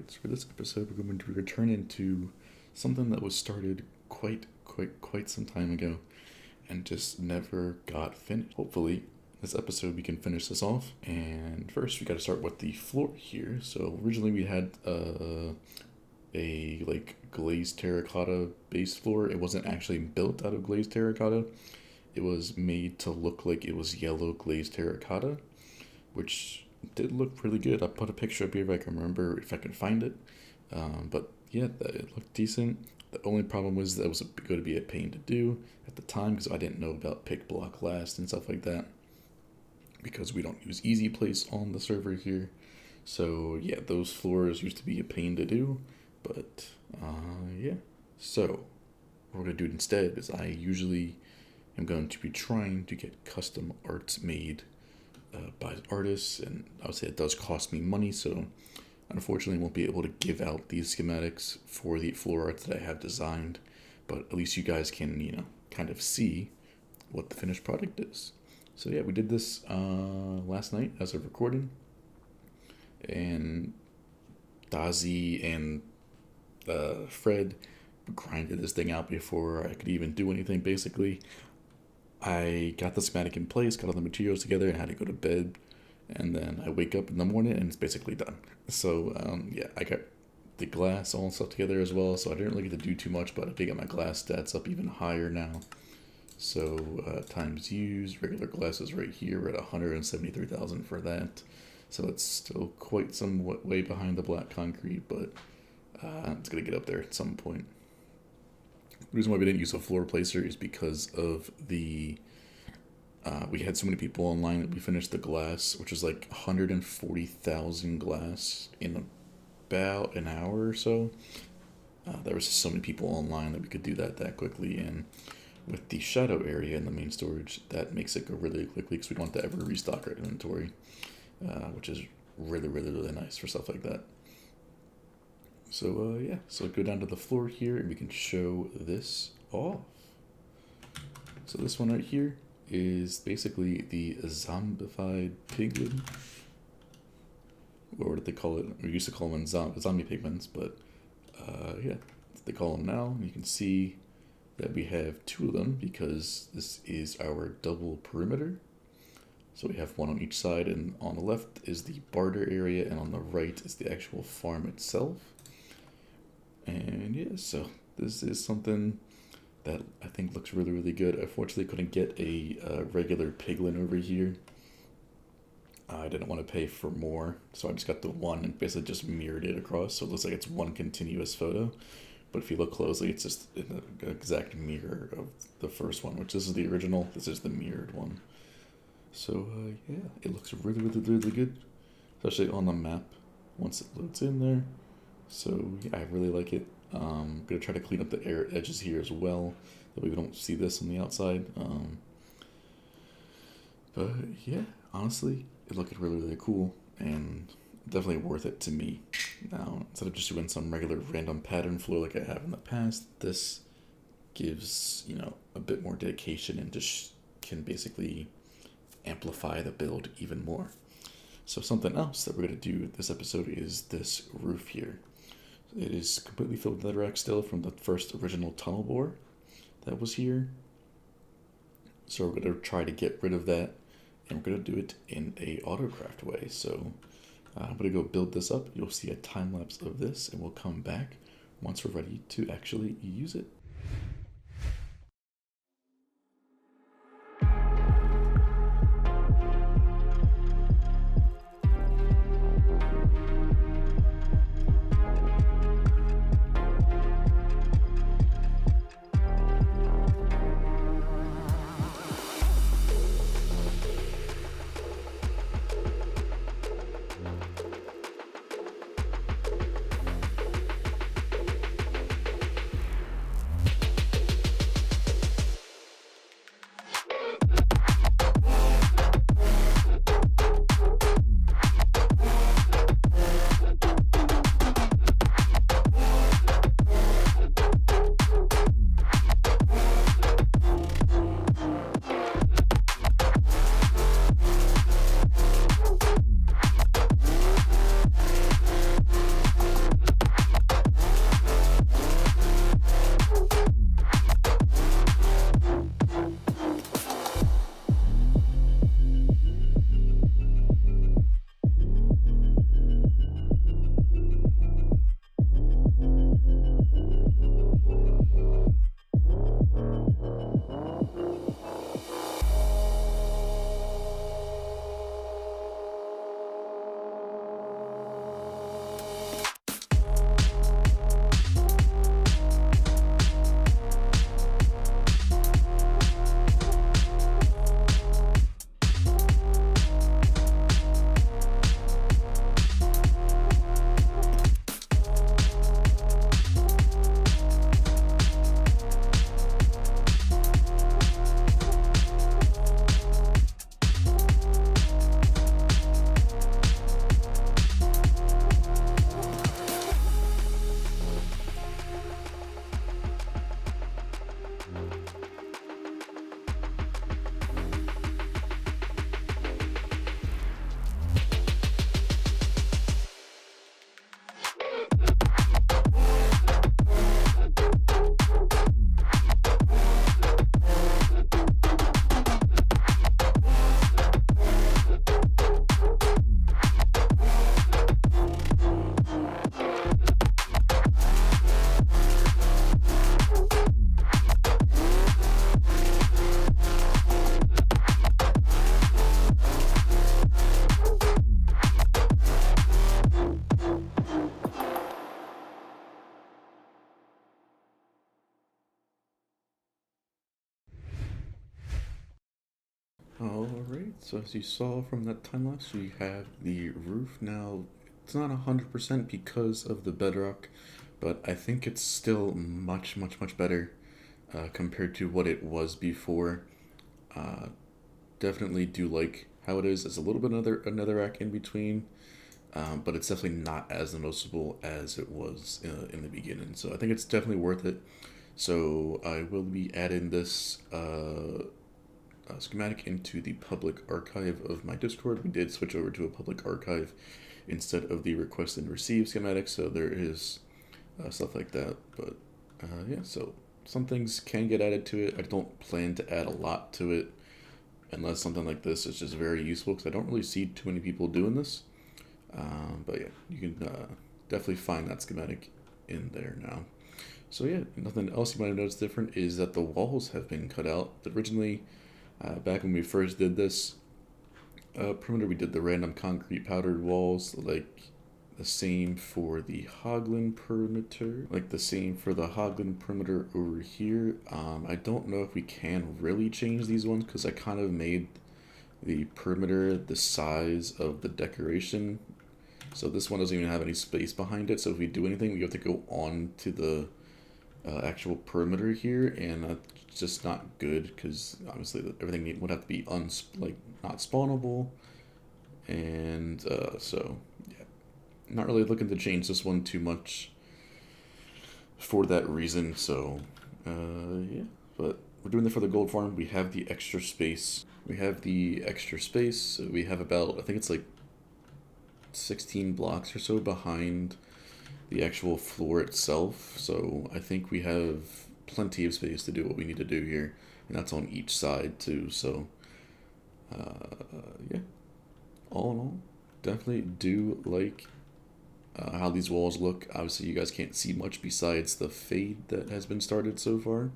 Alright, so for this episode, we're going to return into something that was started quite some time ago and just never got finished. Hopefully, this episode we can finish this off. And first, we got to start with the floor here. So originally we had a glazed terracotta base floor. It wasn't actually built out of glazed terracotta. It was made to look like it was yellow glazed terracotta, which did look really good. I'll put a picture up here if I can remember, if I can find it. But yeah, it looked decent. The only problem was that it was going to be a pain to do at the time because I didn't know about pick block last and stuff like that, because we don't use easy place on the server here. So yeah, those floors used to be a pain to do, but yeah. So what we're going to do instead is I usually am going to be trying to get custom arts made by artists, and I would say it does cost me money, so unfortunately won't be able to give out these schematics for the floor arts that I have designed, but at least you guys can, kind of see what the finished product is. So yeah, we did this last night as of recording, and Dazi and Fred grinded this thing out before I could even do anything, basically. I got the schematic in place, got all the materials together, and had to go to bed. And then I wake up in the morning, and it's basically done. So, yeah, I got the glass all stuff together as well, so I didn't really get to do too much, but I did get my glass stats up even higher now. So, times used, regular glasses right here, we're at 173,000 for that. So it's still quite some way behind the black concrete, but it's going to get up there at some point. The reason why we didn't use a floor placer is because of the we had so many people online that we finished the glass, which is like 140,000 glass in about an hour or so. There was so many people online that we could do that quickly, and with the shadow area in the main storage, that makes it go really quickly because we don't have to ever restock our inventory, which is really nice for stuff like that. So yeah, so go down to the floor here and we can show this off. So this one right here is basically the zombified piglin. Or what did they call it? We used to call them zombie pigments, but yeah, they call them now. You can see that we have two of them because this is our double perimeter. So we have one on each side, and on the left is the barter area, and on the right is the actual farm itself. And yeah, so this is something that I think looks really good. Unfortunately, couldn't get a regular piglin over here. I didn't want to pay for more, so I just got the one and basically just mirrored it across, so it looks like it's one continuous photo. But if you look closely, it's just an exact mirror of the first one, which this is the original, this is the mirrored one. So yeah, it looks really good, especially on the map once it loads in there. So yeah, I really like it. I'm going to try to clean up the edges here as well, that way we don't see this on the outside. But yeah, honestly, it looked really cool, and definitely worth it to me. Now, instead of just doing some regular random pattern floor like I have in the past, this gives, a bit more dedication and just can basically amplify the build even more. So something else that we're going to do this episode is this roof here. It is completely filled with netherrack still from the first original tunnel bore that was here. So we're going to try to get rid of that, and we're going to do it in a AutoCraft way. So I'm going to go build this up. You'll see a time lapse of this, and we'll come back once we're ready to actually use it. Alright, so as you saw from that time lapse, we have the roof now. It's not 100% because of the bedrock, but I think it's still much better compared to what it was before. Uh, Definitely do like how it is. There's a little bit another rack in between, but it's definitely not as noticeable as it was in the beginning. So I think it's definitely worth it. So I will be adding this schematic into the public archive of my Discord. We did switch over to a public archive instead of the request and receive schematic, so there is stuff like that. But yeah, so some things can get added to it. I don't plan to add a lot to it unless something like this is just very useful, because I don't really see too many people doing this. But yeah, you can definitely find that schematic in there now. So yeah, nothing else you might have noticed different is that the walls have been cut out. Originally, back when we first did this perimeter, we did the random concrete powdered walls, like the same for the Hoglin perimeter, like the same for the Hoglin perimeter over here. I don't know if we can really change these ones because I kind of made the perimeter the size of the decoration. So this one doesn't even have any space behind it. So if we do anything, we have to go on to the actual perimeter here, and that's just not good because obviously everything would have to be not spawnable, and so yeah, not really looking to change this one too much for that reason. So yeah, but we're doing it for the gold farm. We have the extra space. So we have about, I think it's like 16 blocks or so behind the actual floor itself. So I think we have plenty of space to do what we need to do here, and that's on each side too. So yeah, all in all, definitely do like how these walls look. Obviously, you guys can't see much besides the fade that has been started so far.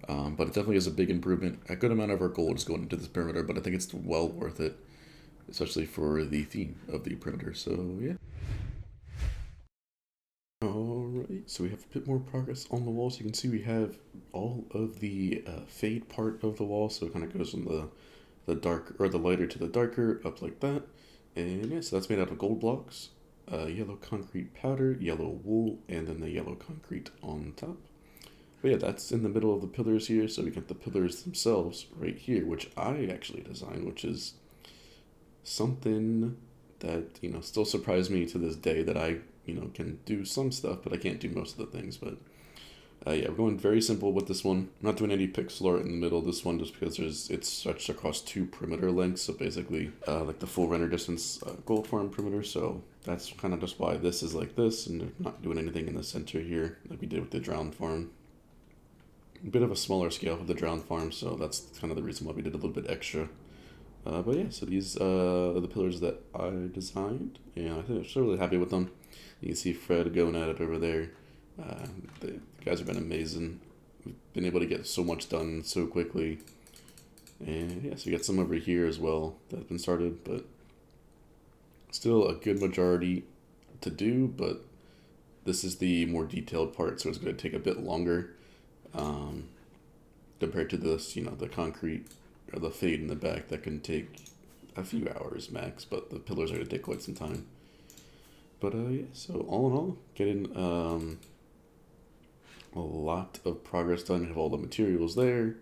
But it definitely is a big improvement. A good amount of our gold is going into this perimeter, but I think it's well worth it, especially for the theme of the perimeter. So yeah. Alright, so we have a bit more progress on the wall. So you can see we have all of the fade part of the wall. So it kind of goes from the dark, or the lighter to the darker, up like that. And yeah, so that's made out of gold blocks, yellow concrete powder, yellow wool, and then the yellow concrete on top. But yeah, that's in the middle of the pillars here. So we got the pillars themselves right here, which I actually designed, which is something that, still surprised me to this day, that I, can do some stuff, but I can't do most of the things. But yeah, we're going very simple with this one. I'm not doing any pixel art in the middle of this one, just because it's stretched across 2 perimeter lengths. So basically, like the full render distance gold farm perimeter. So that's kind of just why this is like this, and not doing anything in the center here like we did with the drowned farm. A bit of a smaller scale with the drowned farm, so that's kind of the reason why we did a little bit extra. But yeah, so these are the pillars that I designed, and I think I'm still really happy with them. You can see Fred going at it over there. The guys have been amazing. We've been able to get so much done so quickly. And yeah, so we got some over here as well that have been started, but still a good majority to do, but this is the more detailed part, so it's going to take a bit longer compared to this, the concrete or the fade in the back that can take a few hours max, but the pillars are going to take quite some time. But yeah, so all in all, getting a lot of progress done. We have all the materials there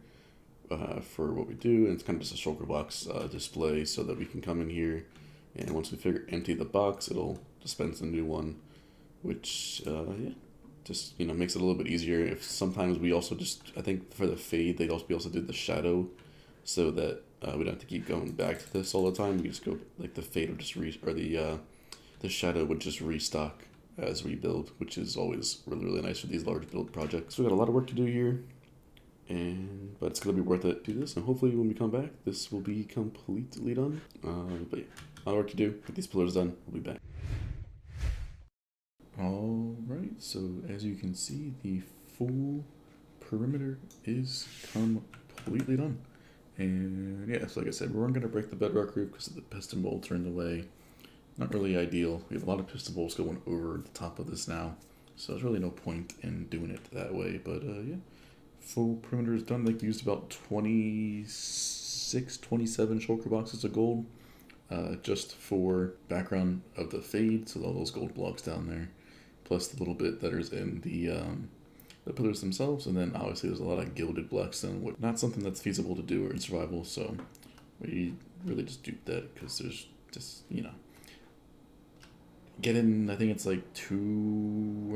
for what we do, and it's kind of just a shulker box display so that we can come in here, and once we empty the box, it'll dispense a new one, which yeah, just makes it a little bit easier. If sometimes we also I think for the fade we also did the shadow, so that we don't have to keep going back to this all the time. We just go, like, the fade would just the shadow would just restock as we build, which is always really nice for these large build projects. So we got a lot of work to do here, but it's gonna be worth it to do this, and hopefully when we come back, this will be completely done. But yeah, a lot of work to do. Get these pillars done. We'll be back. Alright, so as you can see, the full perimeter is completely done. And yeah, so like I said, we weren't going to break the bedrock roof because of the piston bolts are in the way. Not really ideal. We have a lot of piston bolts going over the top of this now, so there's really no point in doing it that way. But yeah, full perimeter is done. Like, we used about 27 27 shulker boxes of gold, just for background of the fade, so all those gold blocks down there, plus the little bit that is in the pillars themselves, and then obviously there's a lot of gilded blackstone, which not something that's feasible to do in survival, so we really just duped that because there's just, getting, I think it's like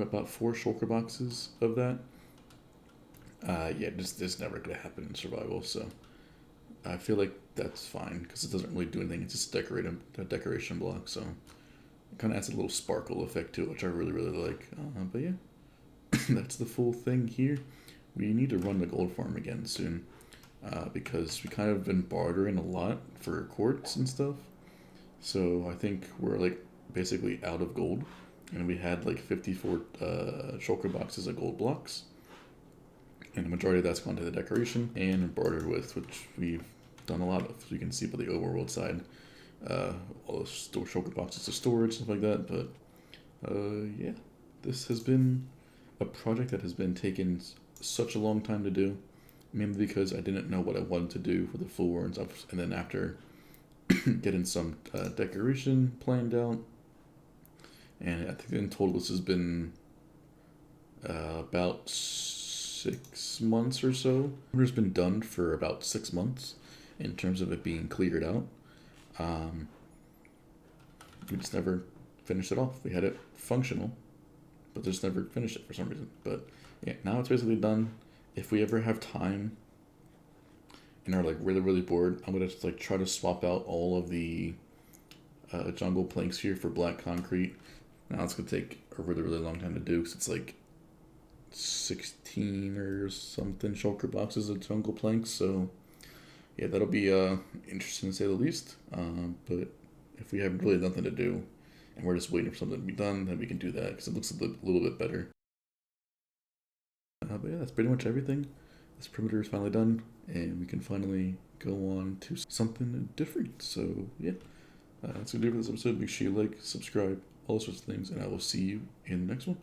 about 4 shulker boxes of that. Yeah, this never gonna happen in survival, so I feel like that's fine because it doesn't really do anything. It's just a decoration block, so it kind of adds a little sparkle effect to it, which I really like. But yeah, that's the full thing here. We need to run the gold farm again soon because we kind of been bartering a lot for quartz and stuff. So I think we're like basically out of gold, and we had like 54 shulker boxes of gold blocks, and the majority of that's gone to the decoration and bartered with, which we've done a lot of. So you can see by the overworld side, all the shulker boxes of storage, stuff like that. But yeah, this has been a project that has been taking such a long time to do, mainly because I didn't know what I wanted to do for the floor and stuff, and then after getting some decoration planned out, and I think in total this has been about 6 months or so. It's been done for about 6 months in terms of it being cleared out. We just never finished it off. We had it functional, but just never finished it for some reason. But yeah, now it's basically done. If we ever have time and are like really bored, I'm gonna just like try to swap out all of the jungle planks here for black concrete. Now it's gonna take a really long time to do because it's like 16 or something shulker boxes of jungle planks. So yeah, that'll be interesting to say the least. But if we have really nothing to do and we're just waiting for something to be done, then we can do that because it looks a little bit better. But yeah, that's pretty much everything. This perimeter is finally done, and we can finally go on to something different. So yeah, that's gonna do it for this episode. Make sure you like, subscribe, all sorts of things, and I will see you in the next one.